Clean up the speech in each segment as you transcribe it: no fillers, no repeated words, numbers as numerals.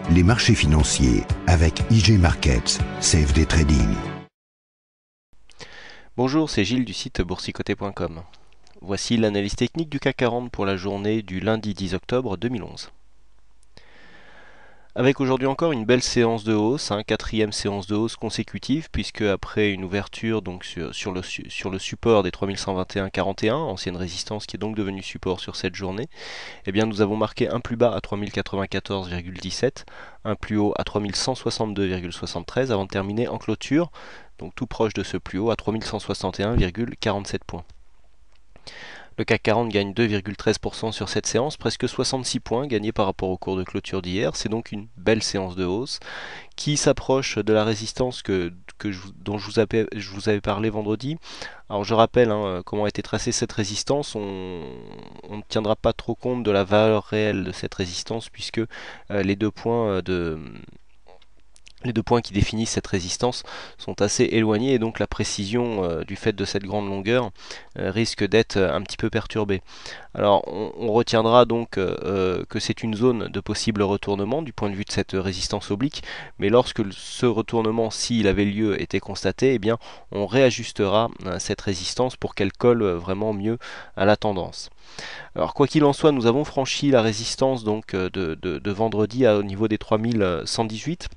les marchés financiers avec IG Markets, CFD Trading. Bonjour, c'est Gilles du site boursicoté.com. Voici l'analyse technique du CAC 40 pour la journée du lundi 10 octobre 2011. Avec aujourd'hui encore une belle séance de hausse, quatrième séance de hausse consécutive, puisque après une ouverture donc sur le support des 3121,41, ancienne résistance qui est donc devenue support sur cette journée, eh bien nous avons marqué un plus bas à 3094,17, un plus haut à 3162,73 avant de terminer en clôture, donc tout proche de ce plus haut à 3161,47 points. Le CAC 40 gagne 2,13% sur cette séance, presque 66 points gagnés par rapport au cours de clôture d'hier. C'est donc une belle séance de hausse qui s'approche de la résistance dont je vous avais parlé vendredi. Alors je rappelle comment a été tracée cette résistance. On ne tiendra pas trop compte de la valeur réelle de cette résistance puisque les deux points qui définissent cette résistance sont assez éloignés et donc la précision du fait de cette grande longueur risque d'être un petit peu perturbée. Alors on retiendra donc que c'est une zone de possible retournement du point de vue de cette résistance oblique, mais lorsque ce retournement, s'il avait lieu, était constaté, eh bien on réajustera cette résistance pour qu'elle colle vraiment mieux à la tendance. Alors quoi qu'il en soit, nous avons franchi la résistance donc de vendredi au niveau des 3118.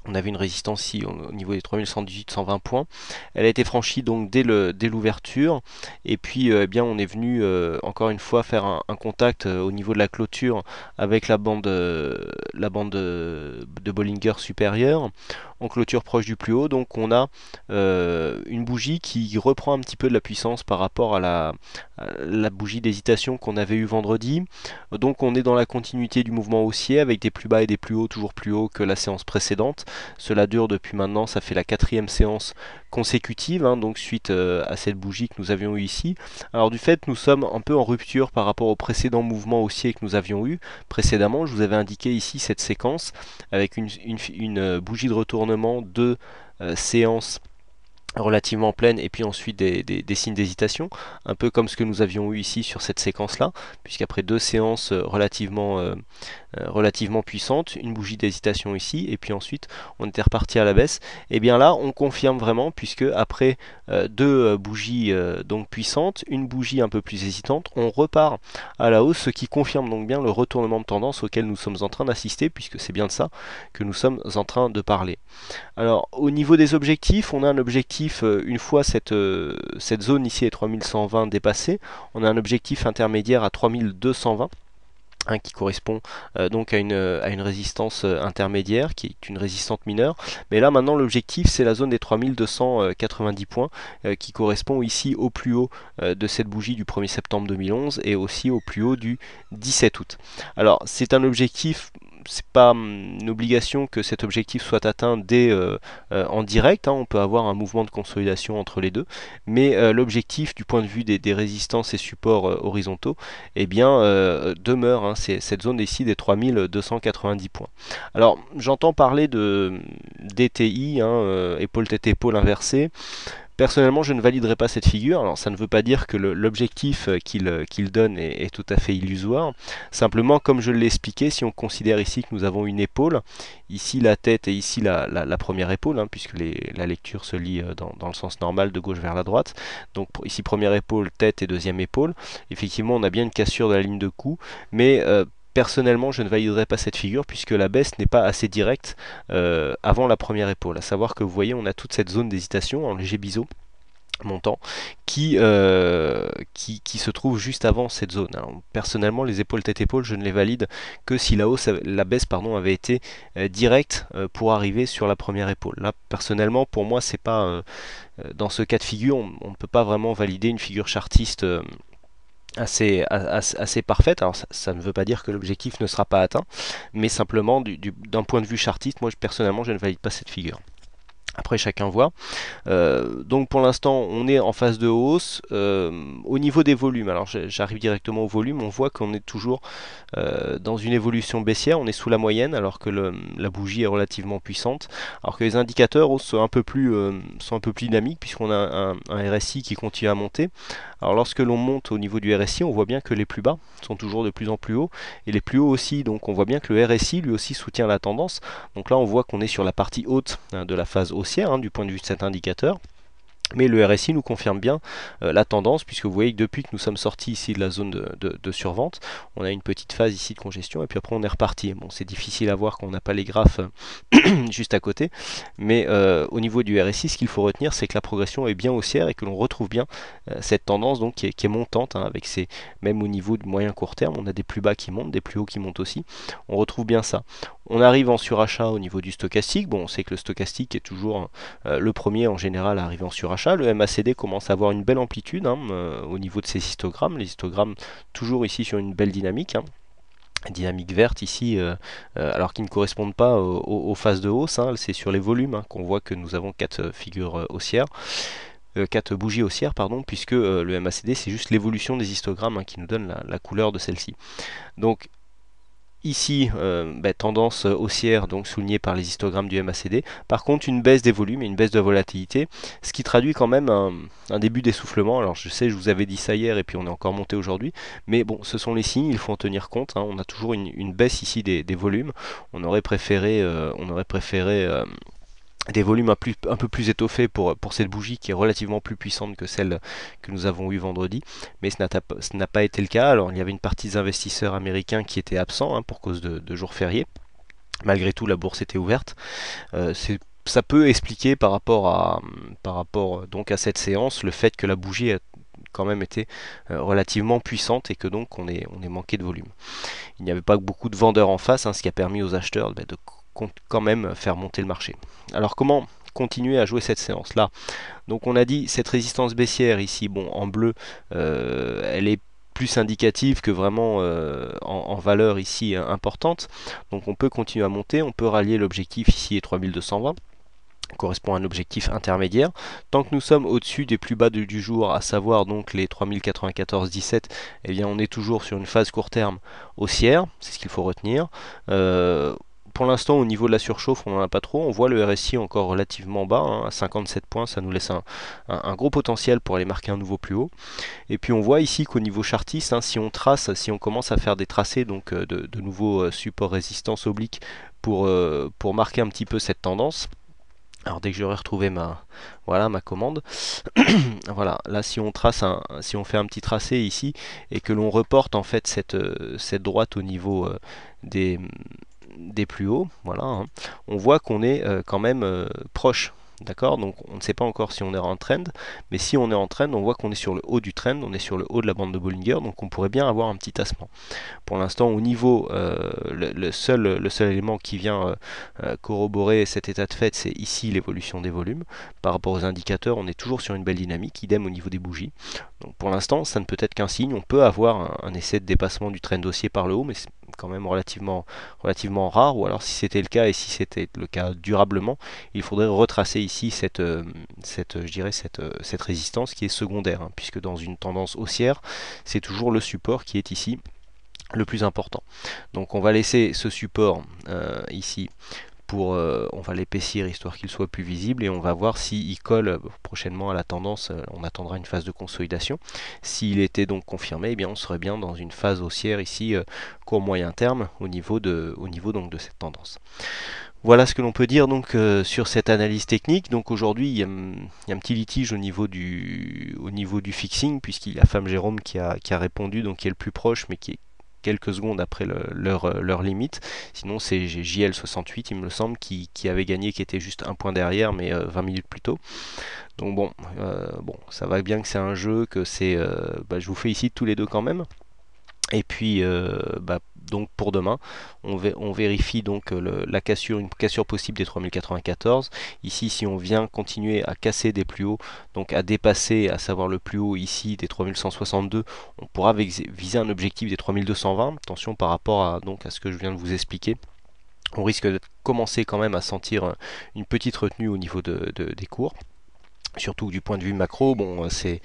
On avait une résistance ici au niveau des 3118-120 points. Elle a été franchie donc dès l'ouverture. Et puis eh bien, on est venu encore une fois faire un contact au niveau de la clôture avec la bande de Bollinger supérieure en clôture proche du plus haut. Donc on a une bougie qui reprend un petit peu de la puissance par rapport à la bougie d'hésitation qu'on avait eu vendredi. Donc on est dans la continuité du mouvement haussier avec des plus bas et des plus hauts, toujours plus hauts que la séance précédente. Cela dure depuis maintenant, ça fait la quatrième séance consécutive, donc suite à cette bougie que nous avions eu ici. Alors du fait, nous sommes un peu en rupture par rapport au précédent mouvement haussier que nous avions eu précédemment. Je vous avais indiqué ici cette séquence avec une bougie de retournement, deux séances relativement pleine et puis ensuite des signes d'hésitation, un peu comme ce que nous avions eu ici sur cette séquence là, puisqu'après deux séances relativement puissantes, une bougie d'hésitation ici et puis ensuite on était reparti à la baisse. Et bien là on confirme vraiment, puisque après deux bougies donc puissantes, une bougie un peu plus hésitante, on repart à la hausse, ce qui confirme donc bien le retournement de tendance auquel nous sommes en train d'assister, puisque c'est bien de ça que nous sommes en train de parler. Alors au niveau des objectifs, on a un objectif une fois cette zone ici est 3120 dépassée, on a un objectif intermédiaire à 3220. Qui correspond donc à une résistance intermédiaire qui est une résistance mineure, mais là maintenant l'objectif c'est la zone des 3290 points qui correspond ici au plus haut de cette bougie du 1er septembre 2011 et aussi au plus haut du 17 août. Alors c'est un objectif, c'est pas une obligation que cet objectif soit atteint en direct, on peut avoir un mouvement de consolidation entre les deux, mais l'objectif du point de vue des résistances et supports horizontaux eh bien demeure, c'est cette zone ici des 3290 points. Alors j'entends parler de DTI, épaule tête épaule inversée. Personnellement, je ne validerai pas cette figure. Alors, ça ne veut pas dire que l'objectif qu'il donne est tout à fait illusoire. Simplement, comme je l'ai expliqué, si on considère ici que nous avons une épaule, ici la tête et ici la première épaule, puisque la lecture se lit dans le sens normal de gauche vers la droite. Donc ici première épaule, tête et deuxième épaule. Effectivement, on a bien une cassure de la ligne de coup, mais personnellement, je ne validerai pas cette figure puisque la baisse n'est pas assez directe avant la première épaule. À savoir que vous voyez, on a toute cette zone d'hésitation en léger biseau montant qui se trouve juste avant cette zone. Alors, personnellement, les épaules tête-épaule, je ne les valide que si la baisse avait été directe pour arriver sur la première épaule. Là, personnellement, pour moi, c'est pas dans ce cas de figure, on ne peut pas vraiment valider une figure chartiste assez parfaite. Alors ça ne veut pas dire que l'objectif ne sera pas atteint, mais simplement d'un point de vue chartiste, moi personnellement je ne valide pas cette figure. Après chacun voit. Donc pour l'instant on est en phase de hausse. Au niveau des volumes, alors j'arrive directement au volume, on voit qu'on est toujours dans une évolution baissière, on est sous la moyenne alors que la bougie est relativement puissante, alors que les indicateurs sont un peu plus dynamiques puisqu'on a un RSI qui continue à monter. Alors lorsque l'on monte au niveau du RSI, on voit bien que les plus bas sont toujours de plus en plus hauts et les plus hauts aussi, donc on voit bien que le RSI lui aussi soutient la tendance. Donc là on voit qu'on est sur la partie haute de la phase haussière du point de vue de cet indicateur. Mais le RSI nous confirme bien la tendance, puisque vous voyez que depuis que nous sommes sortis ici de la zone de survente, on a une petite phase ici de congestion, et puis après on est reparti. Bon, c'est difficile à voir quand on n'a pas les graphes juste à côté, mais au niveau du RSI, ce qu'il faut retenir, c'est que la progression est bien haussière et que l'on retrouve bien cette tendance donc qui est montante, avec ces, même au niveau du moyen court terme, on a des plus bas qui montent, des plus hauts qui montent aussi. On retrouve bien ça. On arrive en surachat au niveau du stochastique. Bon, on sait que le stochastique est toujours le premier en général à arriver en surachat. Le MACD commence à avoir une belle amplitude au niveau de ses histogrammes. Les histogrammes toujours ici sur une belle dynamique. Dynamique verte ici, alors qu'ils ne correspondent pas aux phases de hausse. C'est sur les volumes qu'on voit que nous avons 4 figures haussières. 4 bougies haussières, pardon, puisque le MACD c'est juste l'évolution des histogrammes qui nous donne la couleur de celle-ci. Donc ici, tendance haussière, donc soulignée par les histogrammes du MACD. Par contre, une baisse des volumes et une baisse de volatilité, ce qui traduit quand même un début d'essoufflement. Alors je sais, je vous avais dit ça hier et puis on est encore monté aujourd'hui, mais bon, ce sont les signes, il faut en tenir compte. On a toujours une baisse ici des volumes. On aurait préféré, des volumes un peu plus étoffés pour cette bougie qui est relativement plus puissante que celle que nous avons eue vendredi, mais ce n'a pas été le cas. Alors il y avait une partie des investisseurs américains qui étaient absents pour cause de jours fériés. Malgré tout, la bourse était ouverte. Ça peut expliquer par rapport donc à cette séance le fait que la bougie a quand même été relativement puissante et que donc on est manqué de volume. Il n'y avait pas beaucoup de vendeurs en face, ce qui a permis aux acheteurs de quand même faire monter le marché. Alors comment continuer à jouer cette séance là? Donc on a dit cette résistance baissière ici, bon en bleu, elle est plus indicative que vraiment en valeur ici importante. Donc on peut continuer à monter, on peut rallier l'objectif ici est 3220. Correspond à un objectif intermédiaire. Tant que nous sommes au-dessus des plus bas du jour, à savoir donc les 3094,17, eh bien on est toujours sur une phase court terme haussière, c'est ce qu'il faut retenir. Pour l'instant, au niveau de la surchauffe, on n'en a pas trop. On voit le RSI encore relativement bas, à 57 points, ça nous laisse un gros potentiel pour aller marquer un nouveau plus haut. Et puis on voit ici qu'au niveau chartiste, si on commence à faire des tracés donc de nouveaux supports résistance oblique pour marquer un petit peu cette tendance. Alors dès que j'aurai retrouvé ma commande, voilà, là si on fait un petit tracé ici et que l'on reporte en fait cette droite au niveau des plus hauts, voilà, on voit qu'on est quand même proche. D'accord, donc on ne sait pas encore si on est en trend, mais si on est en trend, on voit qu'on est sur le haut du trend, on est sur le haut de la bande de Bollinger, donc on pourrait bien avoir un petit tassement. Pour l'instant, au niveau, le seul élément qui vient corroborer cet état de fait, c'est ici l'évolution des volumes. Par rapport aux indicateurs, on est toujours sur une belle dynamique, idem au niveau des bougies. Donc pour l'instant, ça ne peut être qu'un signe, on peut avoir un essai de dépassement du trend haussier par le haut, mais c'est quand même relativement rare, ou alors si c'était le cas et si c'était le cas durablement, il faudrait retracer ici cette résistance qui est secondaire, puisque dans une tendance haussière, c'est toujours le support qui est ici le plus important. Donc on va laisser ce support ici on va l'épaissir histoire qu'il soit plus visible et on va voir s'il colle prochainement à la tendance. On attendra une phase de consolidation. S'il était donc confirmé, eh bien on serait bien dans une phase haussière ici court moyen terme au niveau donc de cette tendance. Voilà ce que l'on peut dire donc sur cette analyse technique. Donc aujourd'hui il y a un petit litige au niveau du fixing, puisqu'il y a Femme Jérôme qui a répondu, donc qui est le plus proche mais qui est quelques secondes après leur limite. Sinon c'est JL68 il me semble qui avait gagné, qui était juste un point derrière mais 20 minutes plus tôt. Donc bon, ça va bien que c'est un jeu, que c'est je vous félicite tous les deux quand même. Et puis donc pour demain, on vérifie donc une cassure possible des 3094. Ici, si on vient continuer à casser des plus hauts, donc à dépasser, à savoir le plus haut ici des 3162, on pourra viser un objectif des 3220. Attention par rapport à ce que je viens de vous expliquer. On risque de commencer quand même à sentir une petite retenue au niveau des cours. Surtout du point de vue macro, bon, c'est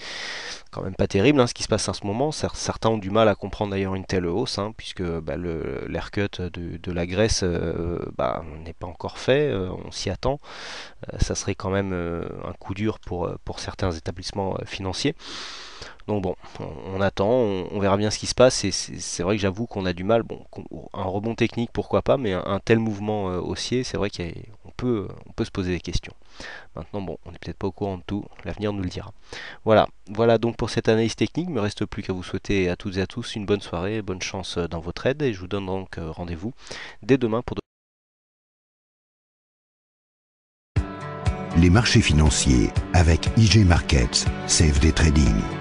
quand même pas terrible ce qui se passe en ce moment. Certains ont du mal à comprendre d'ailleurs une telle hausse, puisque l'haircut de la Grèce n'est pas encore fait, on s'y attend. Ça serait quand même un coup dur pour certains établissements financiers. Donc bon, on attend, on verra bien ce qui se passe. Et c'est vrai que j'avoue qu'on a du mal. Bon, un rebond technique, pourquoi pas, mais un tel mouvement haussier, c'est vrai qu'on peut se poser des questions. Maintenant, bon, on n'est peut-être pas au courant de tout, l'avenir nous le dira. Voilà donc pour cette analyse technique. Il ne me reste plus qu'à vous souhaiter à toutes et à tous une bonne soirée, bonne chance dans votre aide, et je vous donne donc rendez-vous dès demain pour Les marchés financiers avec IG Markets, CFD Trading.